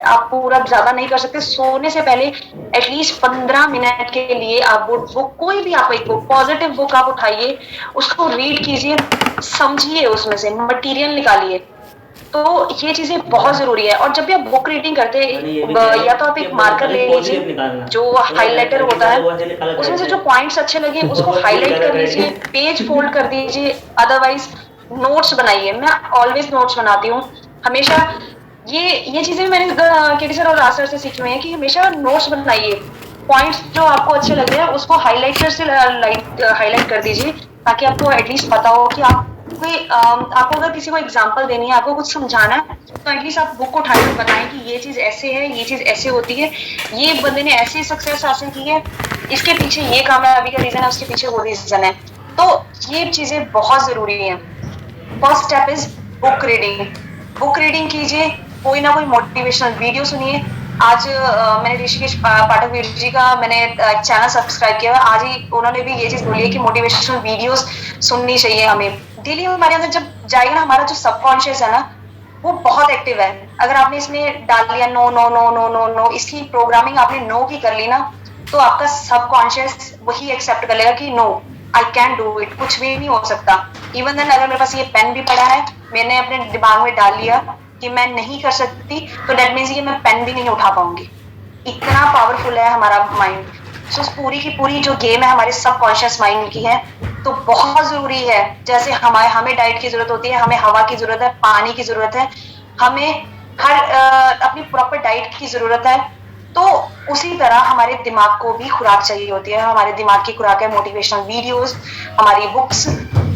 आप पूरा ज्यादा नहीं कर सकते, सोने से पहले एटलीस्ट 15 मिनट के लिए आप वो कोई भी आप एक बुक, पॉजिटिव बुक आप उठाइए, उसको रीड कीजिए, समझिए, उसमें से मटेरियल निकालिए। तो ये चीजें बहुत जरूरी है। और जब भी आप बुक रीडिंग करते हैं, या तो आप एक मार्कर ले लीजिए, जो हाइलाइटर होता है, उसमें से जो पॉइंट्स अच्छे लगे उसको हाईलाइट कर लीजिए, पेज फोल्ड कर दीजिए, अदरवाइज नोट्स बनाइए। मैं ऑलवेज नोट्स बनाती हूँ हमेशा। ये चीजें मैंने केटी सर और राज सर से सीखी हुई है कि हमेशा नोट्स बनाइए, पॉइंट्स जो आपको अच्छे लग रहे हैं उसको हाईलाइटर से हाईलाइट कर दीजिए, ताकि आपको एटलीस्ट पता हो कि आप आपको अगर किसी को एग्जांपल देनी है, आपको कुछ समझाना है, तो एटलीस्ट आप बुक उठाए और बताएं कि ये चीज ऐसे है, ये चीज ऐसे होती है, ये बंदे ने ऐसी सक्सेस हासिल की है, इसके पीछे ये कामयाबी का रीजन है, उसके पीछे वो रीजन है। तो ये चीजें बहुत जरूरी है। First step is book reading. Book reading कीजिए, कोई ना कोई मोटिवेशनल वीडियो सुनिए। आज मैंने ऋषिकेश पाठक वीर जी का मैंने चैनल सब्सक्राइब किया है। आज ही उन्होंने भी ये चीज बोली है कि मोटिवेशनल वीडियोस सुननी चाहिए हमें डेली। हमारे अंदर जब जाएगा ना, हमारा जो सबकॉन्शियस है ना, वो बहुत एक्टिव है। अगर आपने इसमें डाल लिया no no no no no no, इसकी प्रोग्रामिंग आपने नो की कर ली ना, तो आपका सबकॉन्शियस वही एक्सेप्ट कर लेगा कि no, I can do it, कुछ भी नहीं हो सकता। इवन देन अगर मेरे पास ये पेन भी पड़ा है, मैंने अपने दिमाग में डाल लिया कि मैं नहीं कर सकती, तो डेट मीन्स कि मैं पेन भी नहीं उठा पाऊंगी। इतना पावरफुल है हमारा माइंड। सो पूरी की पूरी जो गेम है हमारे सबकॉन्शियस माइंड की है। तो बहुत जरूरी है, जैसे हमें डाइट की जरूरत होती है, हमें हवा की जरूरत है, पानी की जरूरत है, हमें अपनी प्रॉपर डाइट की जरूरत है, तो उसी तरह हमारे दिमाग को भी खुराक चाहिए होती है। हमारे दिमाग की खुराक है मोटिवेशनल वीडियोस, हमारी बुक्स,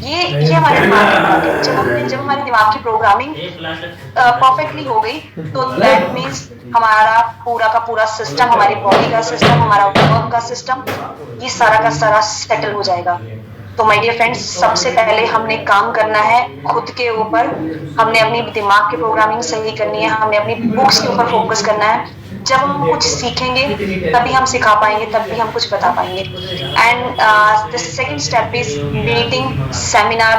ये हमारे दिमाग की खुराक है। जब हमारे दिमाग की प्रोग्रामिंग परफेक्टली हो गई, तो दैट मीन्स हमारा पूरा का पूरा सिस्टम, हमारी बॉडी का सिस्टम, हमारा वर्क का सिस्टम, ये सारा का सारा सेटल हो जाएगा। तो माय डियर फ्रेंड्स, सबसे पहले हमने काम करना है खुद के ऊपर। हमने अपनी दिमाग की प्रोग्रामिंग सही करनी है, हमने अपनी बुक्स के ऊपर फोकस करना है। जब हम कुछ सीखेंगे तभी हम सिखा पाएंगे, तभी हम कुछ बता पाएंगे। And the second step is meeting, seminar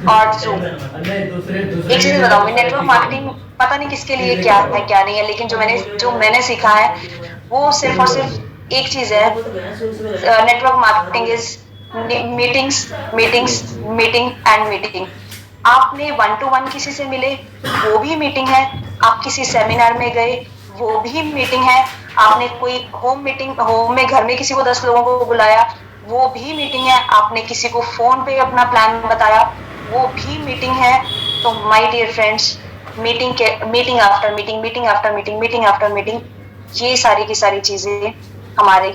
और जूम। एक चीज बताऊंगी, नेटवर्क मार्केटिंग पता नहीं किसके लिए क्या है क्या नहीं है, लेकिन जो मैंने सीखा है वो सिर्फ और सिर्फ एक चीज है। Network marketing is meetings, meetings, meeting and meeting. आपने 1-to-1 किसी से मिले, वो भी मीटिंग है। आप किसी सेमिनार में गए, वो भी मीटिंग है। आपने कोई होम में घर में किसी को 10 लोगों को बुलाया, वो भी मीटिंग है। आपने किसी को फोन पे अपना प्लान बताया, वो भी मीटिंग है। तो my dear friends, meeting after meeting, meeting after meeting, meeting after meeting, ये सारी की सारी चीजें हमारी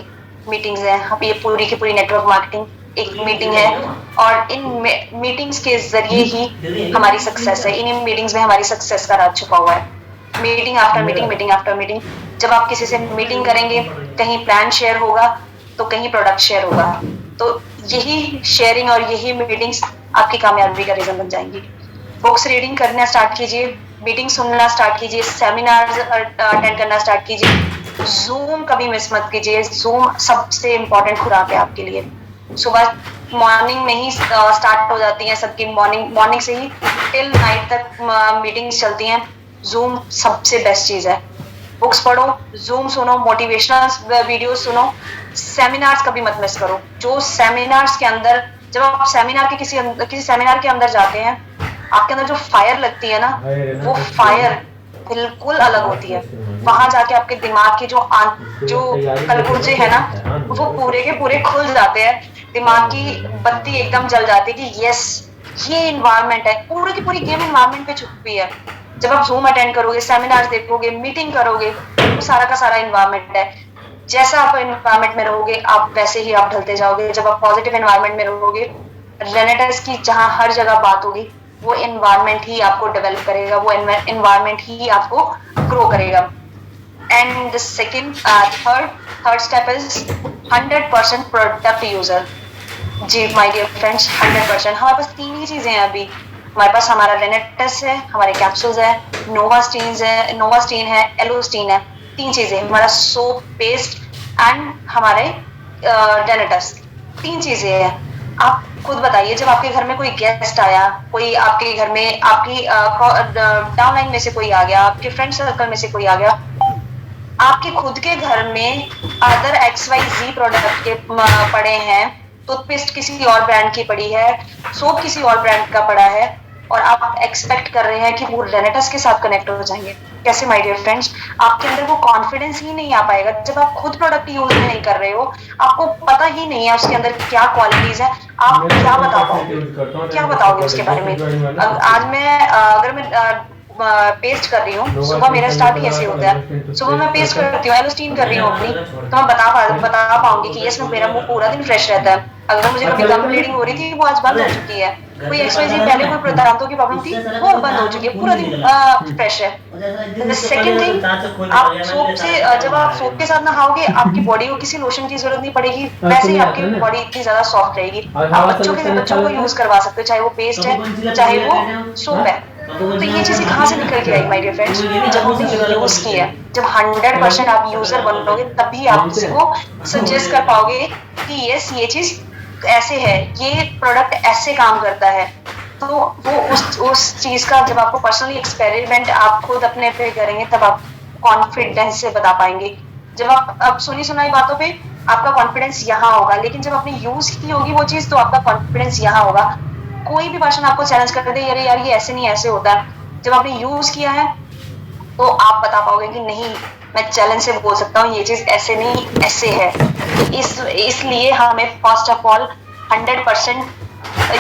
मीटिंग्स हैं। अब ये पूरी की पूरी नेटवर्क मार्केटिंग एक मीटिंग है, और इन मीटिंग्स के जरिए ही हमारी सक्सेस है। इन मीटिंग्स में हमारी सक्सेस का राज छुपा हुआ है। Meeting after meeting, meeting after meeting. जब आप किसी से मीटिंग करेंगे, कहीं प्लान शेयर होगा तो कहीं प्रोडक्ट शेयर होगा। तो यही शेयरिंग और यही मीटिंग्स आपकी कामयाबी का रीजन बन जाएंगी। बुक्स रीडिंग करना स्टार्ट कीजिए, मीटिंग सुनना स्टार्ट कीजिए, सेमिनार अटेंड करना स्टार्ट कीजिए। जूम कभी मिस मत कीजिए। जूम सबसे इम्पोर्टेंट खुराक है आपके लिए। सुबह मॉर्निंग में ही स्टार्ट हो जाती है सबकी, मॉर्निंग से ही टिल नाइट तक मीटिंग्स चलती हैं। जूम सबसे बेस्ट चीज है। बुक्स पढ़ो, जूम सुनो, मोटिवेशनल वीडियो सुनो, सेमिनार्स कभी मत मिस करो। जो सेमिनार्स के अंदर, जब आप सेमिनार के किसी सेमिनार के अंदर जाते हैं, आपके अंदर जो फायर लगती है ना, वो फायर बिल्कुल अलग होती है। वहां जाके आपके दिमाग की जो कलपुर्जे है ना, वो पूरे के पूरे खुल जाते हैं। दिमाग की बत्ती एकदम जल जाती है कि यस, ये इन्वायरमेंट है। पूरी की पूरी गेम इन्वायरमेंट पे छुपी है। जब आप जूम अटेंड करोगे, सेमिनार देखोगे, मीटिंग करोगे, तो सारा का सारा इन्वायरमेंट है। जैसा आप इन्वायरमेंट में रहोगे, आप वैसे ही आप ढलते जाओगे। जब आप पॉजिटिव इन्वायरमेंट में रहोगे, रेनेटर्स की जहां हर जगह बात होगी, वो इन्वायरमेंट ही आपको डेवलप करेगा, वो इन्वायरमेंट ही आपको ग्रो करेगा। And the third step is 100% product user. जी माय डियर फ्रेंड्स, 100%। हमारे पास 3 ही चीजें हैं अभी। हमारे पास हमारा रेनेटस है, हमारे कैप्सूल्स है, नोवास्टीन है, एलोस्टीन है। 3 चीजें, हमारा सोप, पेस्ट एंड हमारे रेनेटस। 3 चीजें हैं। आप खुद बताइए, जब आपके घर में कोई गेस्ट आया, कोई आपके घर में आपकी डाउनलाइन में से कोई आ गया, आपके फ्रेंड सर्कल में से कोई आ गया, आपके खुद के घर में अदर XYZ प्रोडक्ट के पड़े हैं, टूथपेस्ट किसी और ब्रांड की पड़ी है, सोप किसी और ब्रांड का पड़ा है, और आप एक्सपेक्ट कर रहे हैं कि वो रेनेटस के साथ कनेक्ट हो जाएंगे। कैसे माय डियर फ्रेंड्स? आपके अंदर वो कॉन्फिडेंस ही नहीं आ पाएगा जब आप खुद प्रोडक्ट यूज नहीं कर रहे हो, आपको पता ही नहीं है उसके अंदर क्या क्वालिटीज है, आप क्या बता पाओगे, क्या बताओगे उसके बारे में? आज मैं अगर मैं पेस्ट कर रही हूँ, सुबह मेरा स्टार्ट ही ऐसे होता है, सुबह मैं पेस्ट करती हूँ, एलोस्टीन कर रही हूँ अपनी, तो मैं बता पाऊंगी कि यस मेरा मुंह पूरा दिन फ्रेश रहता है। अगर मुझे कभी गम ब्लीडिंग हो रही थी वो आज बंद हो चुकी है, कोई XYZ पहले कोई दांतों की प्रॉब्लम थी वो बंद हो चुकी है, पूरा दिन फ्रेश है। सेकंड थिंग, आप सोप से जब आप सोप के साथ नहाओगे आपकी बॉडी को किसी लोशन की जरूरत नहीं पड़ेगी, वैसे ही आपकी बॉडी इतनी ज्यादा सॉफ्ट रहेगी। आप बच्चों को यूज करवा सकते हो, चाहे वो पेस्ट है चाहे वो सोप है। तो ये चीजें कहाँ से निकल के आई माय डियर फ्रेंड्स? जब हमने यूज की है, जब 100% आप यूजर बनोगे तभी आप किसी को सजेस्ट कर पाओगे कि यस ये चीज ऐसे है, ये प्रोडक्ट ऐसे काम करता है। तो वो उस चीज का जब आपको पर्सनली एक्सपेरिमेंट आप खुद अपने पे करेंगे तब आप कॉन्फिडेंस से बता पाएंगे। जब आप सुनी सुनाई बातों पे आपका कॉन्फिडेंस यहाँ होगा, लेकिन जब आपने यूज की होगी वो चीज तो आपका कॉन्फिडेंस यहाँ होगा। कोई भी पर्सन आपको चैलेंज कर दे अरे यार ये ऐसे नहीं ऐसे होता है, जब आपने यूज किया है तो आप बता पाओगे कि नहीं मैं चैलेंज से बोल सकता हूँ ये चीज ऐसे नहीं ऐसे है। इसलिए हमें फर्स्ट ऑफ ऑल 100%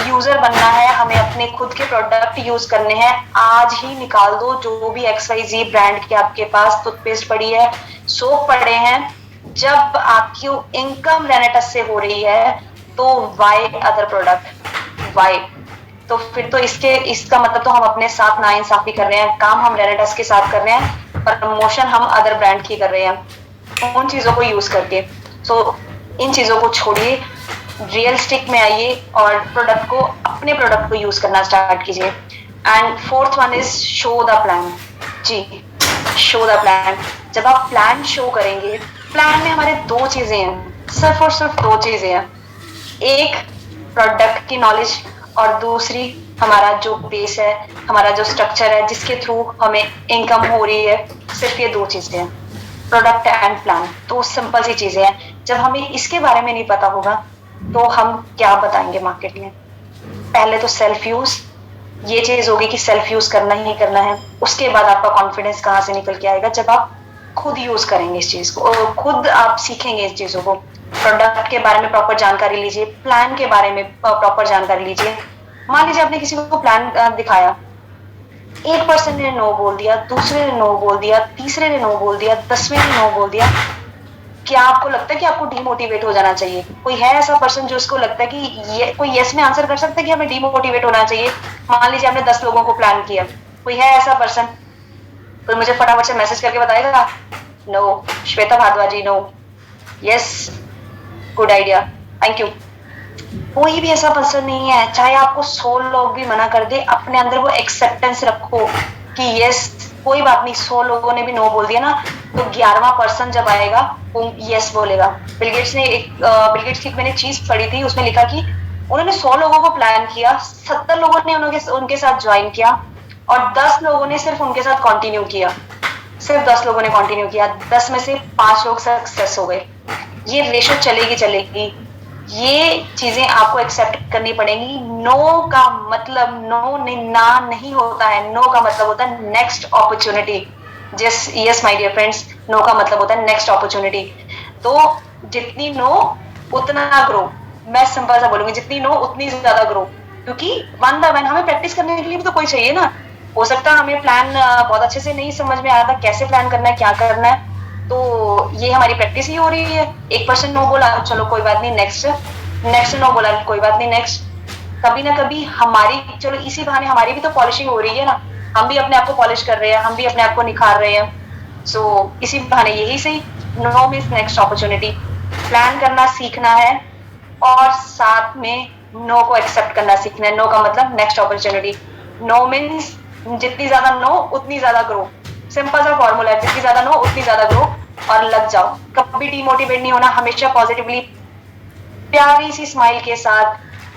यूजर बनना है, हमें अपने खुद के प्रोडक्ट यूज करने हैं। आज ही निकाल दो जो भी XYZ ब्रांड के आपके पास टूथपेस्ट पड़ी है, सोप पड़े हैं, जब आपकी इनकम रेनेटस से हो रही है तो वाई अदर प्रोडक्ट, वाई? तो फिर तो इसका मतलब तो हम अपने साथ नाइंसाफी कर रहे हैं, काम हम रेनेटस के साथ कर रहे हैं, प्रमोशन हम अदर ब्रांड की कर रहे हैं उन चीजों को यूज करके। सो इन चीजों को छोड़िए, रियलिस्टिक में आइए और प्रोडक्ट को अपने प्रोडक्ट को यूज करना स्टार्ट कीजिए। And fourth one is show the plan. जी, शो द प्लान। जब आप प्लान शो करेंगे, प्लान में हमारे दो चीजें हैं, सिर्फ और सिर्फ दो चीजें हैं, एक प्रोडक्ट की नॉलेज और दूसरी हमारा जो बेस है, हमारा जो स्ट्रक्चर है जिसके थ्रू हमें इनकम हो रही है। सिर्फ ये दो चीजें हैं, प्रोडक्ट एंड प्लान। तो सिंपल सी चीजें हैं, जब हमें इसके बारे में नहीं पता होगा तो हम क्या बताएंगे मार्केट में? पहले तो सेल्फ यूज, ये चीज होगी कि सेल्फ यूज करना ही करना है। उसके बाद आपका कॉन्फिडेंस कहाँ से निकल के आएगा? जब आप खुद यूज करेंगे इस चीज को, खुद आप सीखेंगे इस चीजों को। प्रोडक्ट के बारे में प्रॉपर जानकारी लीजिए, प्लान के बारे में प्रॉपर जानकारी लीजिए। मान लीजिए आपने किसी को प्लान दिखाया, एक पर्सन ने नो बोल दिया, दूसरे ने नो बोल दिया, तीसरे ने नो बोल दिया, 10वें ने नो बोल दिया। क्या आपको लगता है कि आपको डीमोटिवेट हो जाना चाहिए? कोई है ऐसा पर्सन जो उसको लगता है कि कोई यस में आंसर कर सकता है कि हमें डीमोटिवेट होना चाहिए? मान लीजिए आपने 10 लोगों को प्लान किया, कोई है ऐसा पर्सन? कोई मुझे फटाफट से मैसेज करके बताएगा। नो, श्वेता भारद्वाजी no, yes good idea, thank you. कोई भी ऐसा पर्सन नहीं है, चाहे आपको 100 लोग भी मना कर दे, अपने अंदर वो एक्सेप्टेंस रखो कि यस कोई बात नहीं, 100 लोगों ने भी नो बोल दिया ना, तो 11वां पर्सन जब आएगा वो यस बोलेगा। बिल गेट्स की मैंने चीज पढ़ी थी, उसमें लिखा कि उन्होंने 100 लोगों को प्लान किया, 70 लोगों ने उनके साथ ज्वाइन किया और 10 लोगों ने सिर्फ उनके साथ कंटिन्यू किया। सिर्फ 10 लोगों ने कंटिन्यू किया, 10 में से 5 लोग सक्सेस हो गए। ये रेशो चलेगी। ये चीजें आपको एक्सेप्ट करनी पड़ेगी। नो का मतलब ना नहीं होता है, नो का मतलब होता है next opportunity. Yes my dear friends, no का मतलब होता है नेक्स्ट अपॉर्चुनिटी। तो जितनी नो उतना ग्रो, मैं सिंपल सा बोलूंगी, जितनी नो उतनी ज्यादा ग्रो, क्योंकि वन बाय वन हमें प्रैक्टिस करने के लिए भी तो कोई चाहिए ना। हो सकता है हमें प्लान बहुत अच्छे से नहीं समझ में आया था, कैसे प्लान करना है, क्या करना है, तो ये हमारी प्रैक्टिस ही हो रही है। एक पर्सन नो बोला, चलो कोई बात नहीं, नेक्स्ट नो बोला, कोई बात नहीं, नेक्स्ट। कभी ना कभी हमारी, चलो इसी बहाने हमारी भी तो पॉलिशिंग हो रही है ना, हम भी अपने आप को पॉलिश कर रहे हैं, हम भी अपने आप को निखार रहे हैं। सो इसी बहाने यही सही, no means next opportunity. Plan करना सीखना है और साथ में नो को एक्सेप्ट करना सीखना है। नो का मतलब नेक्स्ट अपॉर्चुनिटी। नो मीन्स जितनी ज्यादा नो उतनी ज्यादा ग्रो। सिंपल सा फॉर्मूला है, जितनी ज्यादा नो उतनी ज्यादा ग्रो। और लग जाओ, कभी डिमोटिवेट नहीं होना, हमेशा पॉजिटिवली, प्यारी सी स्माइल के साथ,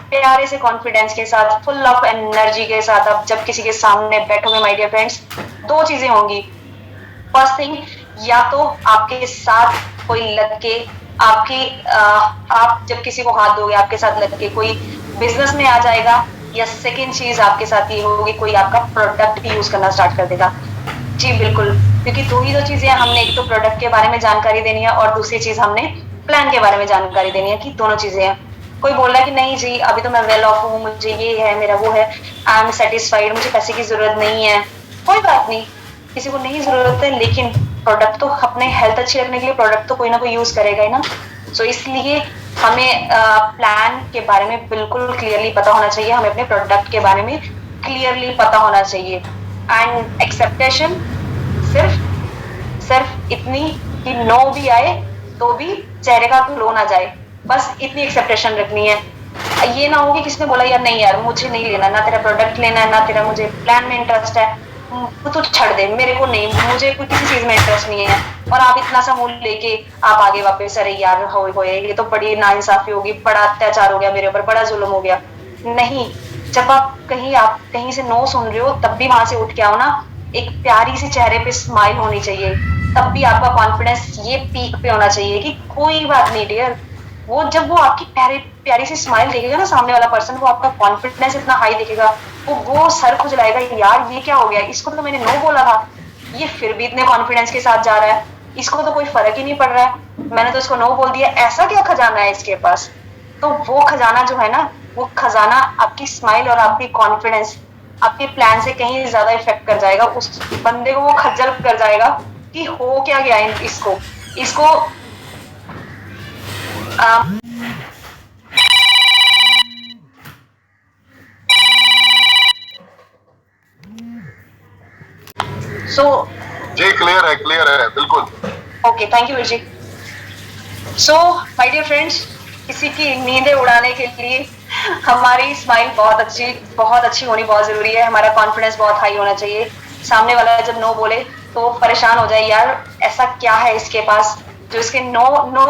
प्यारे से कॉन्फिडेंस के साथ, फुल ऑफ एनर्जी के साथ आप जब किसी के सामने बैठोगे माय डियर फ्रेंड्स, दो चीजें होंगी। फर्स्ट थिंग या तो आपके साथ कोई लग के आपकी आप जब किसी को हाथ दोगे आपके साथ लग के कोई बिजनेस में आ जाएगा, या सेकेंड चीज आपके साथ ये होगी कोई आपका प्रोडक्ट भी यूज करना स्टार्ट कर देगा। जी बिल्कुल, क्योंकि दो ही दो चीजें हमने, एक तो प्रोडक्ट के बारे में जानकारी देनी है और दूसरी चीज हमने प्लान के बारे में जानकारी देनी है कि दोनों चीजें हैं। कोई बोल रहा है कि नहीं जी अभी तो मैं वेल ऑफ हूँ, मुझे ये है मेरा वो है, आई एम सेटिस्फाइड, मुझे पैसे की जरूरत नहीं है। कोई बात नहीं, किसी को नहीं जरूरत है, लेकिन प्रोडक्ट तो अपने हेल्थ अच्छी रखने के लिए प्रोडक्ट तो कोई ना कोई यूज करेगा ही ना। सो इसलिए हमें प्लान के बारे में बिल्कुल क्लियरली पता होना चाहिए, हमें अपने प्रोडक्ट के बारे में क्लियरली पता होना चाहिए। एंड एक्सेप्टेशन सिर्फ सिर्फ इतनी कि नो भी आए तो भी चेहरे का ग्लो ना जाए, बस इतनी एक्सेप्टेशन रखनी है। ये ना हो कि किसने बोला यार नहीं यार मुझे नहीं लेना, ना तेरा प्रोडक्ट लेना है ना तेरा मुझे प्लान में इंटरेस्ट है, तू छड़ दे, मेरे को नहीं, मुझे कोई किसी चीज में इंटरेस्ट नहीं है। और आप इतना सा मूल लेके आप आगे वापस, अरे यार हो ये तो बड़ी नाइंसाफी होगी, बड़ा अत्याचार हो गया मेरे ऊपर, बड़ा जुल्म हो गया। नहीं, जब आप कहीं से नो सुन रहे हो तब भी वहां से उठ के आओ ना, एक प्यारी सी चेहरे पे स्माइल होनी चाहिए, तब भी आपका कॉन्फिडेंस ये पीक पे होना चाहिए कि कोई बात नहीं डियर। वो जब वो आपकी प्यारी प्यारी सी स्माइल देखेगा ना सामने वाला पर्सन, वो आपका कॉन्फिडेंस इतना हाई देखेगा, वो सर खुजलाएगा, यार ये क्या हो गया, इसको तो मैंने नो बोला था, ये फिर भी इतने कॉन्फिडेंस के साथ जा रहा है, इसको तो कोई फर्क ही नहीं पड़ रहा है, मैंने तो इसको नो बोल दिया, ऐसा क्या खजाना है इसके पास। तो वो खजाना जो है ना, वो खजाना आपकी स्माइल और आपकी कॉन्फिडेंस आपके प्लान से कहीं ज्यादा इफेक्ट कर जाएगा, उस बंदे को वो खज्जल कर जाएगा कि हो क्या गया इसको इसको सो जी क्लियर है बिल्कुल। Okay thank you Veer ji. So my dear friends, किसी की नींदें उड़ाने के लिए हमारी स्माइल बहुत अच्छी होनी बहुत जरूरी है, हमारा कॉन्फिडेंस बहुत हाई होना चाहिए। सामने वाला जब नो बोले तो परेशान हो जाए, यार ऐसा क्या है इसके पास जो इसके नो नो